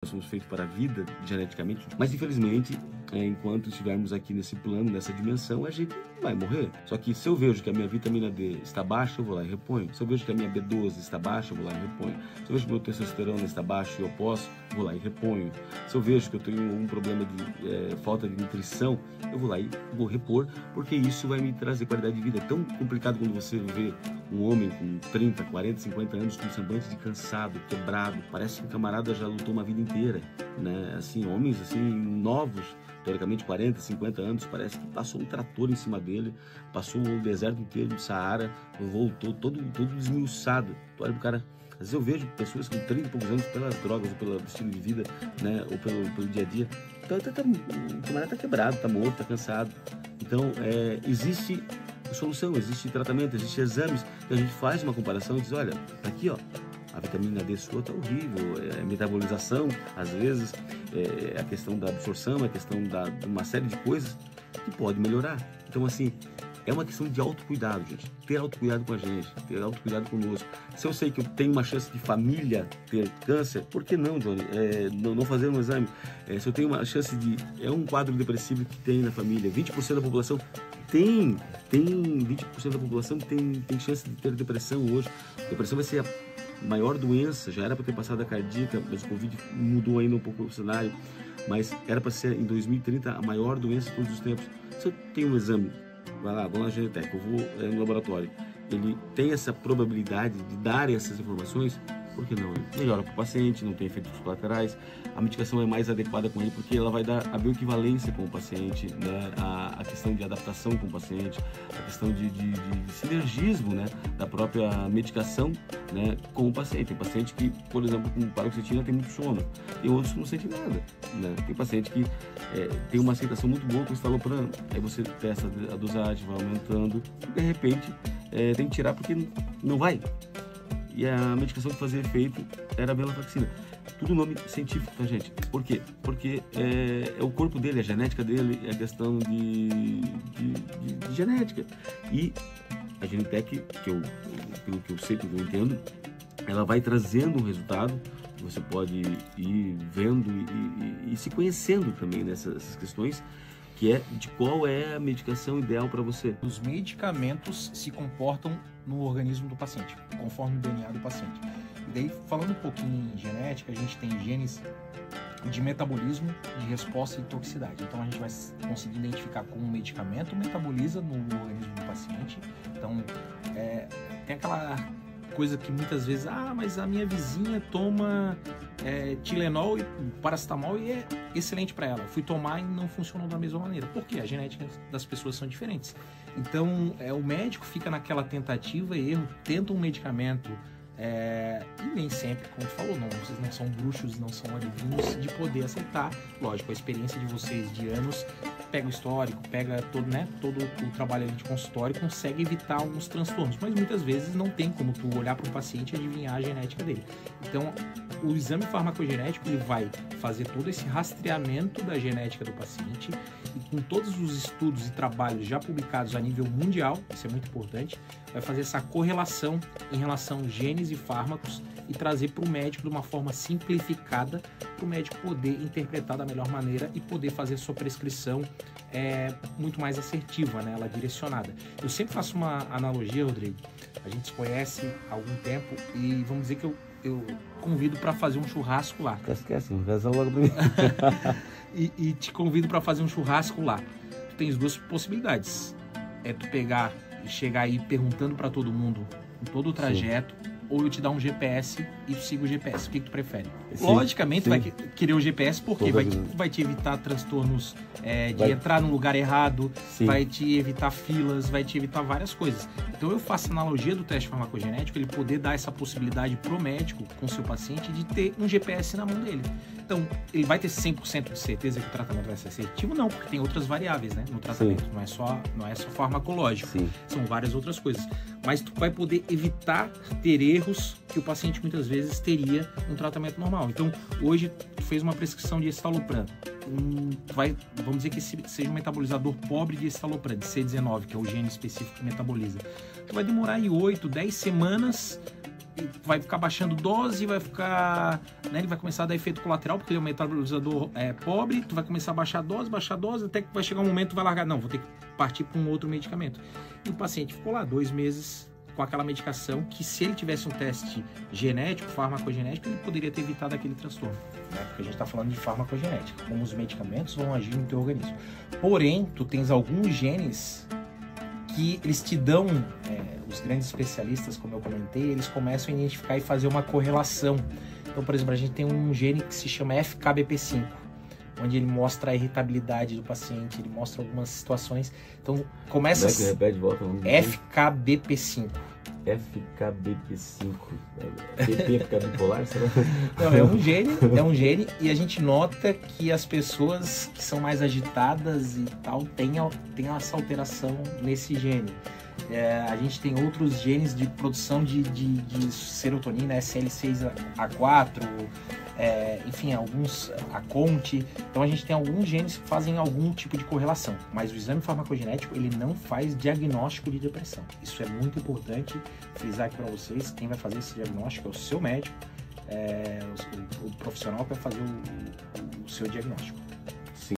Nós somos feitos para a vida, geneticamente, mas infelizmente, enquanto estivermos aqui nesse plano, nessa dimensão, a gente vai morrer. Só que se eu vejo que a minha vitamina D está baixa, eu vou lá e reponho. Se eu vejo que a minha B12 está baixa, eu vou lá e reponho. Se eu vejo que o meu testosterona está baixo e eu posso, eu vou lá e reponho. Se eu vejo que eu tenho um problema de falta de nutrição, eu vou lá e vou repor, porque isso vai me trazer qualidade de vida. É tão complicado quando você vê um homem com 30, 40, 50 anos com semblante de cansado, quebrado, parece que o camarada já lutou uma vida inteira, né? Assim, homens assim novos, teoricamente 40, 50 anos, parece que passou um trator em cima dele, passou o deserto inteiro do Saara, voltou todo desmiuçado. Tu olha pro cara, às vezes eu vejo pessoas com 30 e poucos anos pelas drogas, ou pelo estilo de vida, né, ou pelo dia a dia, então o camarada tá quebrado, tá morto, tá cansado. Então existe solução, existe tratamento, existe exames que a gente faz uma comparação e diz, olha, tá aqui, ó, a vitamina D sua tá horrível, a metabolização, às vezes, a questão da absorção, a questão de uma série de coisas que pode melhorar. Então, assim, é uma questão de autocuidado, gente. Ter autocuidado com a gente, ter autocuidado conosco. Se eu sei que eu tenho uma chance de família ter câncer, por que não, Johnny? Não fazer um exame? Se eu tenho uma chance de... É um quadro depressivo que tem na família, 20% da população tem 20% da população tem chance de ter depressão hoje. Depressão vai ser a maior doença, já era para ter passado a cardíaca, mas o Covid mudou ainda um pouco o cenário, mas era para ser em 2030 a maior doença de todos os tempos. Se eu tenho um exame, vai lá, vou na Genetec, eu vou no laboratório, ele tem essa probabilidade de dar essas informações, por que não? Melhora para o paciente, não tem efeitos colaterais, a medicação é mais adequada com ele porque ela vai dar a bioequivalência com o paciente, né? A questão de adaptação com o paciente, a questão de sinergismo, né? Da própria medicação, né? Com o paciente. Tem paciente que, por exemplo, com paroxetina tem muito sono, tem outros que não sentem nada, né? Tem paciente que tem uma aceitação muito boa com o estalopram, aí você testa a dosagem, vai aumentando, e de repente tem que tirar porque não vai. E a medicação que fazia efeito era a venlafaxina. Tudo nome científico, tá, gente? Por quê? Porque é o corpo dele, a genética dele, é a questão de genética. E a Genetec, pelo que eu sei, pelo que eu entendo, ela vai trazendo um resultado que você pode ir vendo e se conhecendo também nessas questões, que é de qual é a medicação ideal para você. Os medicamentos se comportam no organismo do paciente, conforme o DNA do paciente. E daí, falando um pouquinho em genética, a gente tem genes de metabolismo, de resposta e toxicidade. Então, a gente vai conseguir identificar como um medicamento metaboliza no organismo do paciente. Então, tem aquela coisa que muitas vezes, mas a minha vizinha toma Tilenol e paracetamol e é excelente para ela. Fui tomar e não funcionou da mesma maneira. Por quê? A genética das pessoas são diferentes. Então, o médico fica naquela tentativa e erro, tenta um medicamento e nem sempre, como tu falou, vocês não são bruxos, não são adivinhos de poder aceitar. Lógico, a experiência de vocês de anos pega o histórico, pega todo o trabalho ali de consultório, consegue evitar alguns transtornos, mas muitas vezes não tem como tu olhar para o paciente e adivinhar a genética dele. Então, o exame farmacogenético ele vai fazer todo esse rastreamento da genética do paciente e com todos os estudos e trabalhos já publicados a nível mundial, isso é muito importante, vai fazer essa correlação em relação genes e fármacos e trazer para o médico de uma forma simplificada para o médico poder interpretar da melhor maneira e poder fazer sua prescrição muito mais assertiva, né? Ela direcionada. Eu sempre faço uma analogia, Rodrigo, a gente se conhece há algum tempo e vamos dizer que eu convido para fazer um churrasco lá. Esquece, reza logo pra mim. e te convido para fazer um churrasco lá. Tu tens duas possibilidades. Tu pegar e chegar aí perguntando para todo mundo em todo o trajeto, sim, ou eu te dar um GPS e tu siga o GPS. O que tu prefere? Sim, logicamente, sim, vai querer o GPS porque vai te evitar transtornos de entrar num lugar errado, sim, vai te evitar filas, vai te evitar várias coisas. Então eu faço a analogia do teste farmacogenético, ele poder dar essa possibilidade pro médico, com o seu paciente, de ter um GPS na mão dele. Então, ele vai ter 100% de certeza que o tratamento vai ser assertivo? Não, porque tem outras variáveis, né, no tratamento. Não é só farmacológico. Sim. São várias outras coisas. Mas tu vai poder evitar ter erros que o paciente muitas vezes teria no tratamento normal. Então, hoje, tu fez uma prescrição de estalopram. Vamos dizer que seja um metabolizador pobre de estalopram, de C19, que é o gene específico que metaboliza. Tu vai demorar aí 8, 10 semanas vai ficar baixando dose, vai ficar, né, ele vai começar a dar efeito colateral, porque ele é um metabolizador pobre, tu vai começar a baixar a dose, até que vai chegar um momento, tu vai largar, não, vou ter que partir para um outro medicamento. E o paciente ficou lá 2 meses com aquela medicação que, se ele tivesse um teste genético, farmacogenético, ele poderia ter evitado aquele transtorno, né? Porque a gente está falando de farmacogenética, como os medicamentos vão agir no teu organismo. Porém, tu tens alguns genes que eles te dão, os grandes especialistas, como eu comentei, eles começam a identificar e fazer uma correlação. Então, por exemplo, a gente tem um gene que se chama FKBP5, onde ele mostra a irritabilidade do paciente, ele mostra algumas situações. Então, começa... Como é que repete, volta? FKBP5. FKBP5. BP fica bipolar, será? Não, é um gene e a gente nota que as pessoas que são mais agitadas e tal têm essa alteração nesse gene. A gente tem outros genes de produção de serotonina, SL6A4, enfim, alguns, a CONT. Então a gente tem alguns genes que fazem algum tipo de correlação, mas o exame farmacogenético ele não faz diagnóstico de depressão. Isso é muito importante frisar aqui para vocês. Quem vai fazer esse diagnóstico é o seu médico, o profissional que vai fazer o seu diagnóstico.